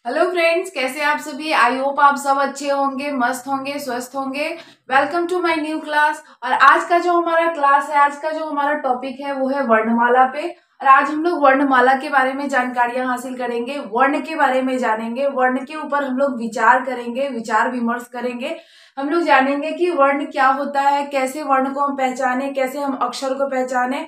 Hello friends, कैसे आप सभी। आई होप आप सब अच्छे होंगे, मस्त होंगे, स्वस्थ होंगे। Welcome to my new class. और आज का जो हमारा क्लास है, आज का जो हमारा टॉपिक है वो है वर्णमाला पे। और आज हम लोग वर्णमाला के बारे में जानकारियां हासिल करेंगे, वर्ण के बारे में जानेंगे, वर्ण के ऊपर हम लोग विचार करेंगे, विचार विमर्श करेंगे। हम लोग जानेंगे कि वर्ण क्या होता है, कैसे वर्ण को हम पहचाने, कैसे हम अक्षर को पहचाने,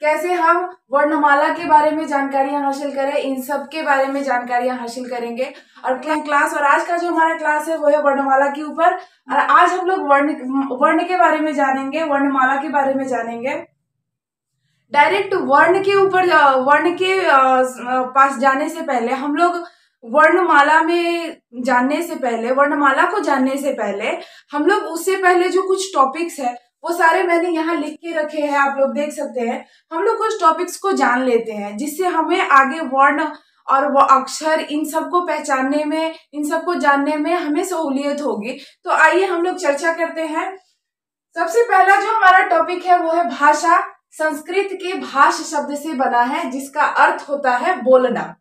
कैसे हम वर्णमाला के बारे में जानकारियां हासिल करें, इन सब के बारे में जानकारियां हासिल करेंगे। और क्लास और आज का जो हमारा क्लास है वो है वर्णमाला के ऊपर। और आज हम लोग वर्ण वर्ण के बारे में जानेंगे, वर्णमाला के बारे में जानेंगे। डायरेक्ट वर्ण के ऊपर, वर्ण के पास जाने से पहले हम लोग वर्णमाला में जानने से पहले, वर्णमाला को जानने से पहले हम लोग उससे पहले जो कुछ टॉपिक्स है वो सारे मैंने यहाँ लिख के रखे हैं, आप लोग देख सकते हैं। हम लोग कुछ टॉपिक्स को जान लेते हैं जिससे हमें आगे वर्ण और वो अक्षर इन सबको पहचानने में, इन सबको जानने में हमें सहूलियत होगी। तो आइए हम लोग चर्चा करते हैं। सबसे पहला जो हमारा टॉपिक है वो है भाषा। संस्कृत के भाष शब्द से बना है जिसका अर्थ होता है बोलना।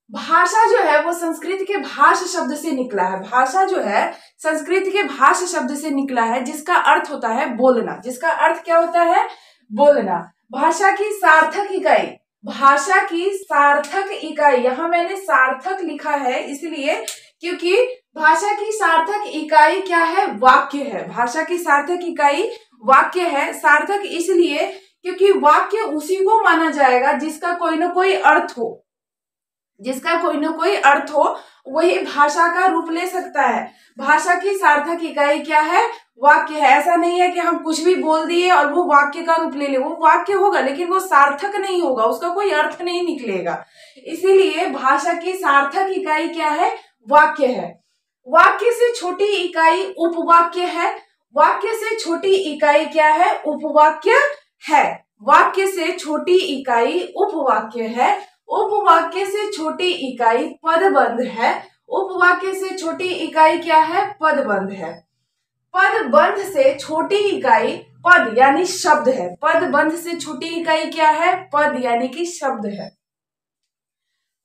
भाषा जो है वो संस्कृत के भाष शब्द से निकला है। भाषा जो है संस्कृत के भाष शब्द से निकला है जिसका अर्थ होता है बोलना। जिसका अर्थ क्या होता है? बोलना। भाषा की सार्थक इकाई, भाषा की सार्थक इकाई, यहाँ मैंने सार्थक लिखा है इसलिए क्योंकि भाषा की सार्थक इकाई क्या है? वाक्य है। भाषा की सार्थक इकाई वाक्य है। सार्थक इसलिए क्योंकि वाक्य उसी को माना जाएगा जिसका कोई ना कोई अर्थ हो, जिसका कोई ना कोई अर्थ हो वही भाषा का रूप ले सकता है। भाषा की सार्थक इकाई क्या है? वाक्य है। ऐसा नहीं है कि हम कुछ भी बोल दिए और वो वाक्य का रूप ले ले। वो वाक्य होगा लेकिन वो सार्थक नहीं होगा, उसका कोई अर्थ नहीं निकलेगा। इसीलिए भाषा की सार्थक इकाई क्या है? वाक्य है। वाक्य से छोटी इकाई उपवाक्य है। वाक्य से छोटी इकाई क्या है? उपवाक्य है। वाक्य से छोटी इकाई उपवाक्य है। उपवाक्य से छोटी इकाई पदबंध है। उपवाक्य से छोटी इकाई क्या है? पदबंध है। पदबंध से छोटी इकाई पद यानी शब्द है। पदबंध से छोटी इकाई क्या है? पद यानी कि शब्द है।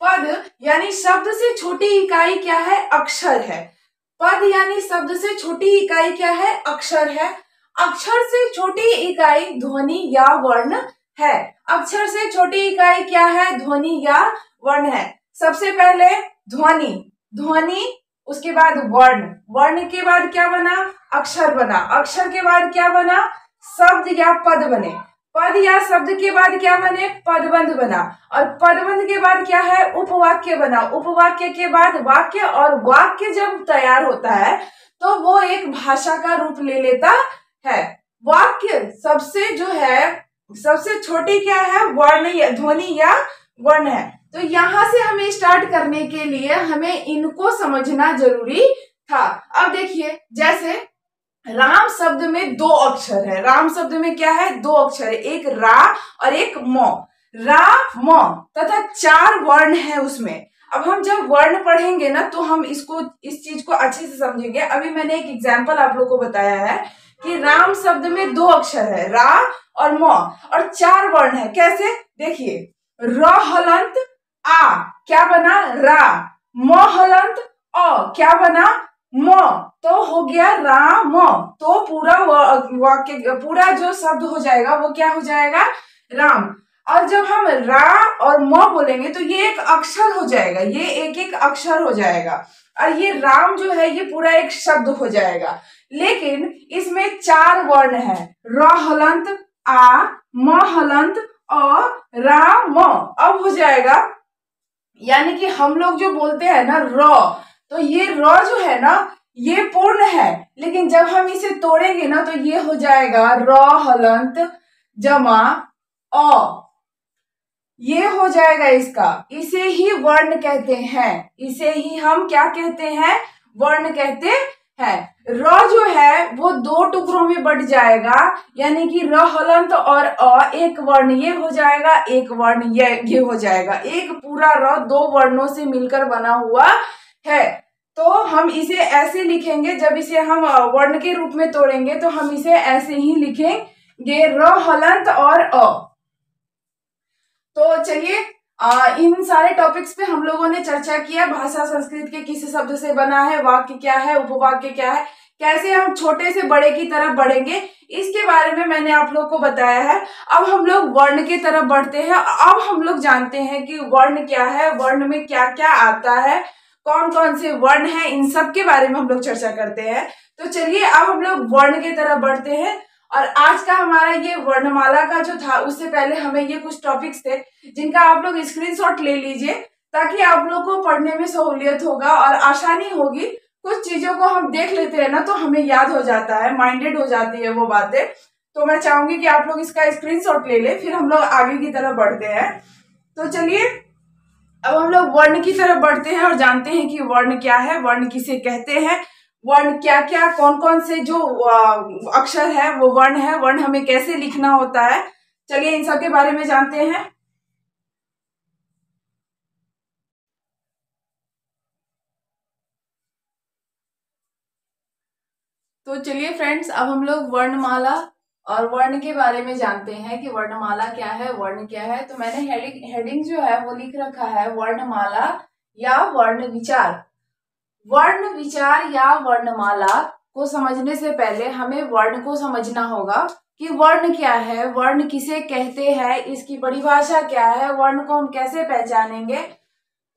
पद यानी शब्द से छोटी इकाई क्या है? अक्षर है। पद यानी शब्द से छोटी इकाई क्या है? अक्षर है। अक्षर से छोटी इकाई ध्वनि या वर्ण है। अक्षर से छोटी इकाई क्या है? ध्वनि या वर्ण है। सबसे पहले ध्वनि, ध्वनि उसके बाद वर्ण, वर्ण के बाद क्या बना? अक्षर बना। अक्षर के बाद क्या बना? शब्द या पद बने। पद या शब्द के बाद क्या बने? पदबंध बना। और पदबंध के बाद क्या है? उपवाक्य बना। उपवाक्य के बाद वाक्य, और वाक्य जब तैयार होता है तो वो एक भाषा का रूप ले लेता है। वाक्य सबसे जो है सबसे छोटी क्या है? वर्ण या ध्वनि या वर्ण है। तो यहां से हमें स्टार्ट करने के लिए हमें इनको समझना जरूरी था। अब देखिए, जैसे राम शब्द में दो अक्षर है। राम शब्द में क्या है? दो अक्षर है, एक रा और एक म। रा म तथा चार वर्ण है उसमें। अब हम जब वर्ण पढ़ेंगे ना तो हम इसको, इस चीज को अच्छे से समझेंगे। अभी मैंने एक एग्जाम्पल आप लोग को बताया है कि राम शब्द में दो अक्षर है, रा और म, और चार वर्ण है। कैसे? देखिए, र हलंत आ क्या बना? रा। म हलंत अ क्या बना? म। तो हो गया राम। तो पूरा वाक्य, पूरा जो शब्द हो जाएगा वो क्या हो जाएगा? राम। और जब हम रा और म बोलेंगे तो ये एक अक्षर हो जाएगा, ये एक एक अक्षर हो जाएगा। और ये राम जो है ये पूरा एक शब्द हो जाएगा। लेकिन इसमें चार वर्ण है, र हलंत आ, म हलंत अ, रा म। अब हो जाएगा, यानी कि हम लोग जो बोलते हैं ना र, तो ये र जो है ना ये पूर्ण है, लेकिन जब हम इसे तोड़ेंगे ना तो ये हो जाएगा र हलंत जमा अ, ये हो जाएगा इसका। इसे ही वर्ण कहते हैं। इसे ही हम क्या कहते हैं? वर्ण कहते हैं। र जो है वो दो टुकड़ों में बट जाएगा, यानी कि र हलंत और अ, एक वर्ण ये हो जाएगा, एक वर्ण ये हो जाएगा। एक पूरा र दो वर्णों से मिलकर बना हुआ है। तो हम इसे ऐसे लिखेंगे, जब इसे हम वर्ण के रूप में तोड़ेंगे तो हम इसे ऐसे ही लिखेंगे, र हलंत और अ। तो चलिए इन सारे टॉपिक्स पे हम लोगों ने चर्चा किया। भाषा संस्कृत के किस शब्द से बना है, वाक्य क्या है, उपवाक्य क्या है, कैसे हम छोटे से बड़े की तरफ बढ़ेंगे, इसके बारे में मैंने आप लोग को बताया है। अब हम लोग वर्ण की तरफ बढ़ते हैं। अब हम लोग जानते हैं कि वर्ण क्या है, वर्ण में क्या क्या आता है, कौन कौन से वर्ण हैं, इन सब के बारे में हम लोग चर्चा करते हैं। तो चलिए अब हम लोग वर्ण की तरफ बढ़ते हैं। और आज का हमारा ये वर्णमाला का जो था, उससे पहले हमें ये कुछ टॉपिक्स थे जिनका आप लोग स्क्रीनशॉट ले लीजिए, ताकि आप लोग को पढ़ने में सहूलियत होगा और आसानी होगी। कुछ चीजों को हम देख लेते हैं ना, तो हमें याद हो जाता है, माइंडेड हो जाती है वो बातें। तो मैं चाहूंगी कि आप लोग इसका स्क्रीनशॉट ले ले, फिर हम लोग आगे की तरफ बढ़ते हैं। तो चलिए अब हम लोग वर्ण की तरफ बढ़ते हैं और जानते हैं कि वर्ण क्या है, वर्ण किसे कहते हैं, वर्ण क्या क्या, कौन कौन से जो अक्षर है वो वर्ण है, वर्ण हमें कैसे लिखना होता है। चलिए इन सब के बारे में जानते हैं। तो चलिए फ्रेंड्स, अब हम लोग वर्णमाला और वर्ण के बारे में जानते हैं कि वर्णमाला क्या है, वर्ण क्या है। तो मैंने हेडिंग जो है वो लिख रखा है, वर्णमाला या वर्ण विचार। वर्ण विचार या वर्णमाला को समझने से पहले हमें वर्ण को समझना होगा कि वर्ण क्या है, वर्ण किसे कहते हैं, इसकी परिभाषा क्या है, वर्ण को हम कैसे पहचानेंगे।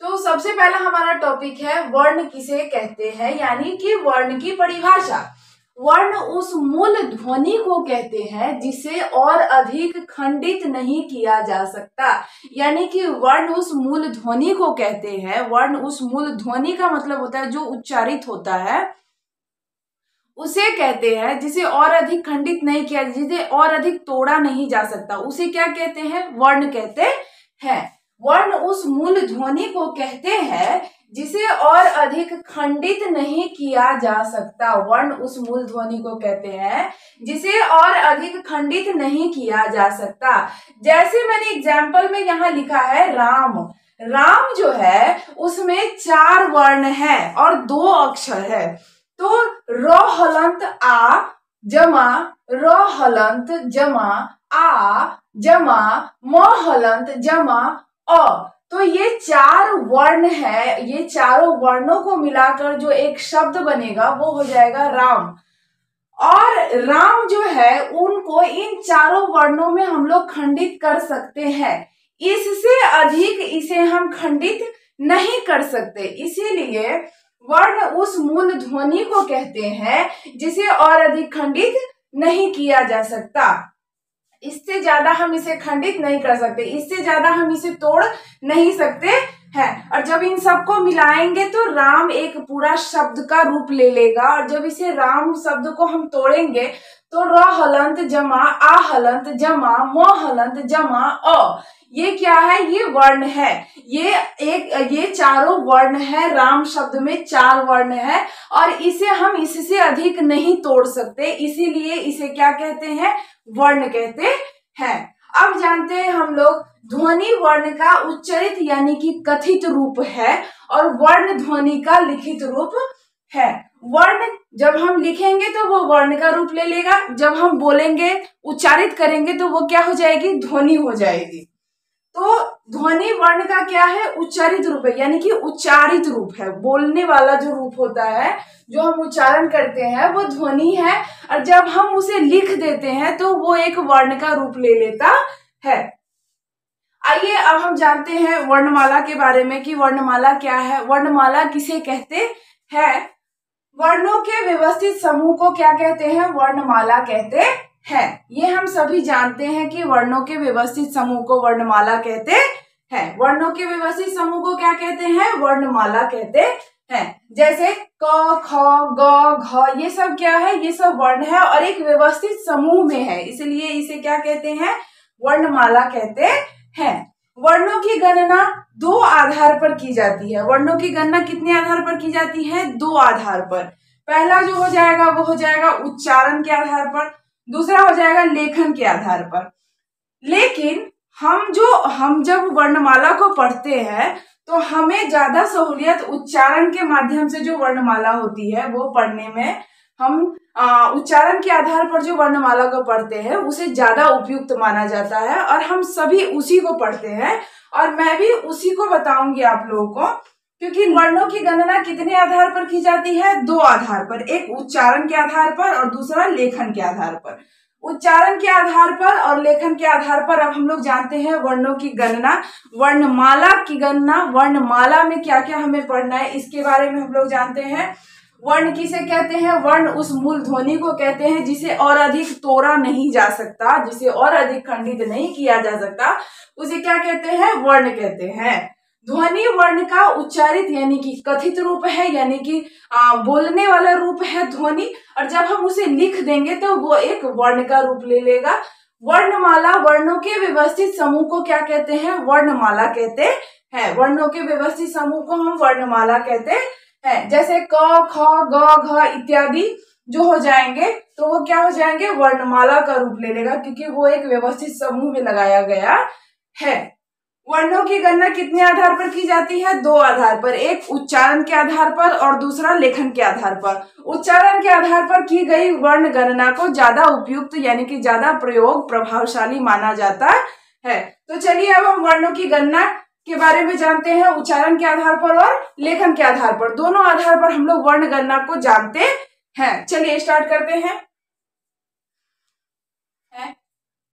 तो सबसे पहला हमारा टॉपिक है वर्ण किसे कहते हैं, यानी कि वर्ण की परिभाषा। वर्ण उस मूल ध्वनि को कहते हैं जिसे और अधिक खंडित नहीं किया जा सकता। यानी कि वर्ण उस मूल ध्वनि को कहते हैं। वर्ण उस मूल ध्वनि का मतलब होता है जो उच्चारित होता है, उसे कहते हैं जिसे और अधिक खंडित नहीं किया, जिसे और अधिक तोड़ा नहीं जा सकता, उसे क्या कहते हैं, वर्ण कहते हैं। वर्ण उस मूल ध्वनि को कहते हैं जिसे और अधिक खंडित नहीं किया जा सकता। वर्ण उस मूल ध्वनि को कहते हैं जिसे और अधिक खंडित नहीं किया जा सकता। जैसे मैंने एग्जाम्पल में यहाँ लिखा है राम। राम जो है उसमें 4 वर्ण है और 2 अक्षर है। तो र हलंत आ जमा र हलंत जमा आ जमा म हलंत जमा अ। तो ये 4 वर्ण है, ये चारों वर्णों को मिलाकर जो एक शब्द बनेगा वो हो जाएगा राम। और राम जो है उनको इन चारों वर्णों में हम लोग खंडित कर सकते हैं, इससे अधिक इसे हम खंडित नहीं कर सकते। इसीलिए वर्ण उस मूल ध्वनि को कहते हैं जिसे और अधिक खंडित नहीं किया जा सकता। इससे ज्यादा हम इसे खंडित नहीं कर सकते, इससे ज्यादा हम इसे तोड़ नहीं सकते हैं। और जब इन सबको मिलाएंगे तो राम एक पूरा शब्द का रूप ले लेगा। और जब इसे राम शब्द को हम तोड़ेंगे तो र हलंत जमा आ हलंत जमा म हलंत जमा अ, ये क्या है, ये वर्ण है। ये चारों वर्ण है। राम शब्द में 4 वर्ण है और इसे हम इससे अधिक नहीं तोड़ सकते, इसीलिए इसे क्या कहते हैं, वर्ण कहते हैं। अब जानते हैं हम लोग ध्वनि वर्ण का उच्चरित यानी कि कथित रूप है और वर्ण ध्वनि का लिखित रूप है। वर्ण जब हम लिखेंगे तो वो वर्ण का रूप ले लेगा, जब हम बोलेंगे उच्चारित करेंगे तो वो क्या हो जाएगी, ध्वनि हो जाएगी। तो ध्वनि वर्ण का क्या है, उच्चारित रूप है, यानी कि उच्चारित रूप है। बोलने वाला जो रूप होता है, जो हम उच्चारण करते हैं, वो ध्वनि है। और जब हम उसे लिख देते हैं तो वो एक वर्ण का रूप ले लेता है। आइए अब हम जानते हैं वर्णमाला के बारे में कि वर्णमाला क्या है, वर्णमाला किसे कहते हैं। वर्णों के व्यवस्थित समूह को क्या कहते हैं, वर्णमाला कहते हैं। ये हम सभी जानते हैं कि वर्णों के व्यवस्थित समूह को वर्णमाला कहते हैं। वर्णों के व्यवस्थित समूह को क्या कहते हैं, वर्णमाला कहते हैं। जैसे क ख ग घ, ये सब क्या है, ये सब वर्ण है और एक व्यवस्थित समूह में है, इसलिए इसे क्या कहते हैं, वर्णमाला कहते हैं। वर्णों की गणना 2 आधार पर की जाती है। वर्णों की गणना कितने आधार पर की जाती है, 2 आधार पर। पहला जो हो जाएगा वो हो जाएगा उच्चारण के आधार पर, दूसरा हो जाएगा लेखन के आधार पर। लेकिन हम जब वर्णमाला को पढ़ते हैं तो हमें ज्यादा सहूलियत उच्चारण के माध्यम से जो वर्णमाला होती है वो पढ़ने में हम उच्चारण के आधार पर जो वर्णमाला को पढ़ते हैं उसे ज्यादा उपयुक्त माना जाता है और हम सभी उसी को पढ़ते हैं और मैं भी उसी को बताऊंगी आप लोगों को। क्योंकि वर्णों की गणना कितने आधार पर की जाती है? 2 आधार पर, एक उच्चारण के आधार पर और दूसरा लेखन के आधार पर। उच्चारण के आधार पर और लेखन के आधार पर अब हम लोग जानते हैं वर्णों की गणना, वर्णमाला की गणना, वर्णमाला में क्या क्या हमें पढ़ना है इसके बारे में हम लोग जानते हैं। वर्ण किसे कहते हैं? वर्ण उस मूल ध्वनि को कहते हैं जिसे और अधिक तोड़ा नहीं जा सकता, जिसे और अधिक खंडित नहीं किया जा सकता, उसे क्या कहते हैं? वर्ण कहते हैं। ध्वनि वर्ण का उच्चारित यानी कि कथित रूप है, यानी कि बोलने वाला रूप है ध्वनि, और जब हम उसे लिख देंगे तो वो एक वर्ण का रूप ले लेगा। वर्णमाला, वर्णों के व्यवस्थित समूह को क्या कहते हैं? वर्णमाला कहते हैं। वर्णों के व्यवस्थित समूह को हम वर्णमाला कहते हैं। जैसे क, ख, ग, घ इत्यादि जो हो जाएंगे तो वो क्या हो जाएंगे? वर्णमाला का रूप ले लेगा, क्योंकि वो एक व्यवस्थित समूह में लगाया गया है। वर्णों की गणना कितने आधार पर की जाती है? 2 आधार पर, एक उच्चारण के आधार पर और दूसरा लेखन के आधार पर। उच्चारण के आधार पर की गई वर्ण गणना को ज्यादा उपयुक्त यानी कि ज्यादा प्रयोग प्रभावशाली माना जाता है। तो चलिए अब हम वर्णों की गणना के बारे में जानते हैं। उच्चारण के आधार पर और लेखन के आधार पर, दोनों आधार पर हम लोग वर्ण गणना को जानते हैं। चलिए स्टार्ट करते हैं।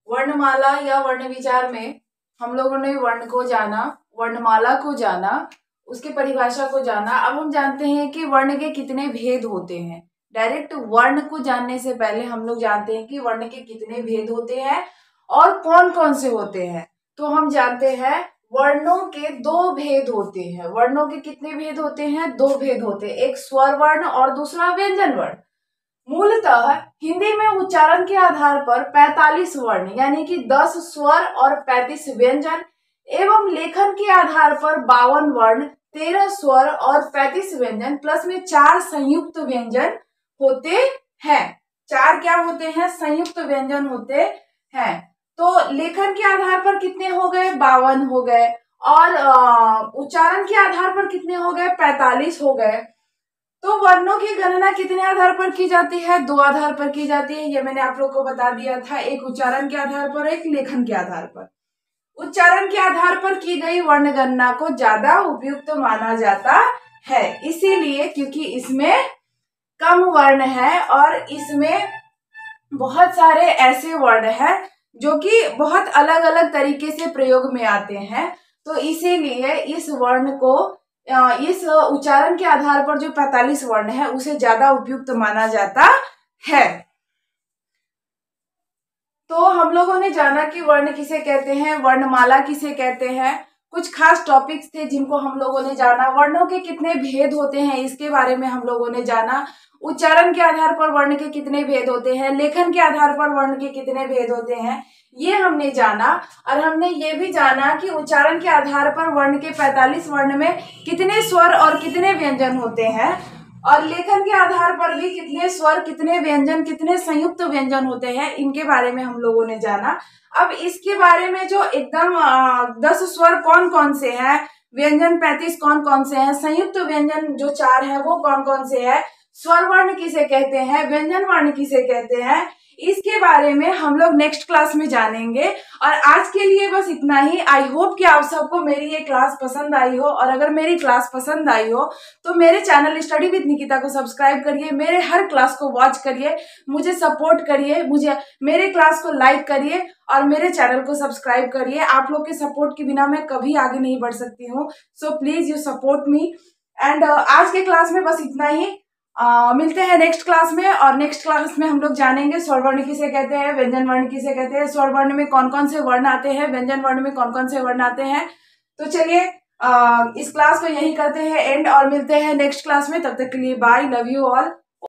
वर्णमाला या वर्ण विचार में हम लोगों ने वर्ण को जाना, वर्णमाला को जाना, उसके परिभाषा को जाना। अब हम जानते हैं कि वर्ण के कितने भेद होते हैं। डायरेक्ट वर्ण को जानने से पहले हम लोग जानते हैं कि वर्ण के कितने भेद होते हैं और कौन कौन से होते हैं। तो हम जानते हैं वर्णों के 2 भेद होते हैं। वर्णों के कितने भेद होते हैं? 2 भेद होते हैं, एक स्वर वर्ण और दूसरा व्यंजन वर्ण। मूलतः हिंदी में उच्चारण के आधार पर 45 वर्ण यानी कि 10 स्वर और 35 व्यंजन, एवं लेखन के आधार पर 52 वर्ण, 13 स्वर और 35 व्यंजन प्लस में 4 संयुक्त व्यंजन होते हैं। 4 क्या होते हैं? संयुक्त व्यंजन होते हैं। तो लेखन के आधार पर कितने हो गए? 52 हो गए, और उच्चारण के आधार पर कितने हो गए? 45 हो गए। तो वर्णों की गणना कितने आधार पर की जाती है? 2 आधार पर की जाती है। ये मैंने आप लोग को बता दिया था, एक उच्चारण के आधार पर, एक लेखन के आधार पर। उच्चारण के आधार पर की गई वर्ण गणना को ज्यादा उपयुक्त माना जाता है, इसीलिए क्योंकि इसमें कम वर्ण है और इसमें बहुत सारे ऐसे वर्ण हैं जो कि बहुत अलग अलग तरीके से प्रयोग में आते हैं। तो इसीलिए इस वर्ण को, इस उच्चारण के आधार पर जो 45 वर्ण है उसे ज्यादा उपयुक्त माना जाता है। तो हम लोगों ने जाना कि वर्ण किसे कहते हैं, वर्णमाला किसे कहते हैं, कुछ खास टॉपिक्स थे जिनको हम लोगों ने जाना। वर्णों के कितने भेद होते हैं इसके बारे में हम लोगों ने जाना। उच्चारण के आधार पर वर्ण के कितने भेद होते हैं, लेखन के आधार पर वर्ण के कितने भेद होते हैं, ये हमने जाना। और हमने ये भी जाना कि उच्चारण के आधार पर वर्ण के 45 वर्ण में कितने स्वर और कितने व्यंजन होते हैं, और लेखन के आधार पर भी कितने स्वर, कितने व्यंजन, कितने संयुक्त व्यंजन होते हैं, इनके बारे में हम लोगों ने जाना। अब इसके बारे में जो एकदम 10 स्वर कौन कौन से हैं, व्यंजन 35 कौन कौन से हैं, संयुक्त व्यंजन जो 4 है वो कौन कौन से हैं, स्वर वर्ण किसे कहते हैं, व्यंजन वर्ण किसे कहते हैं, इसके बारे में हम लोग नेक्स्ट क्लास में जानेंगे। और आज के लिए बस इतना ही। आई होप कि आप सबको मेरी ये क्लास पसंद आई हो, और अगर मेरी क्लास पसंद आई हो तो मेरे चैनल स्टडी विद निकिता को सब्सक्राइब करिए, मेरे हर क्लास को वॉच करिए, मुझे सपोर्ट करिए, मुझे मेरे क्लास को लाइक करिए और मेरे चैनल को सब्सक्राइब करिए। आप लोग के सपोर्ट के बिना मैं कभी आगे नहीं बढ़ सकती हूँ। So please you support me. And आज के क्लास में बस इतना ही। मिलते हैं नेक्स्ट क्लास में, और नेक्स्ट क्लास में हम लोग जानेंगे स्वर वर्ण किसे कहते हैं, व्यंजन वर्ण किसे कहते हैं, स्वर वर्ण में कौन कौन से वर्ण आते हैं, व्यंजन वर्ण में कौन कौन से वर्ण आते हैं। तो चलिए इस क्लास को यही करते हैं एंड, और मिलते हैं नेक्स्ट क्लास में। तब तक के लिए बाय, लव यू ऑल।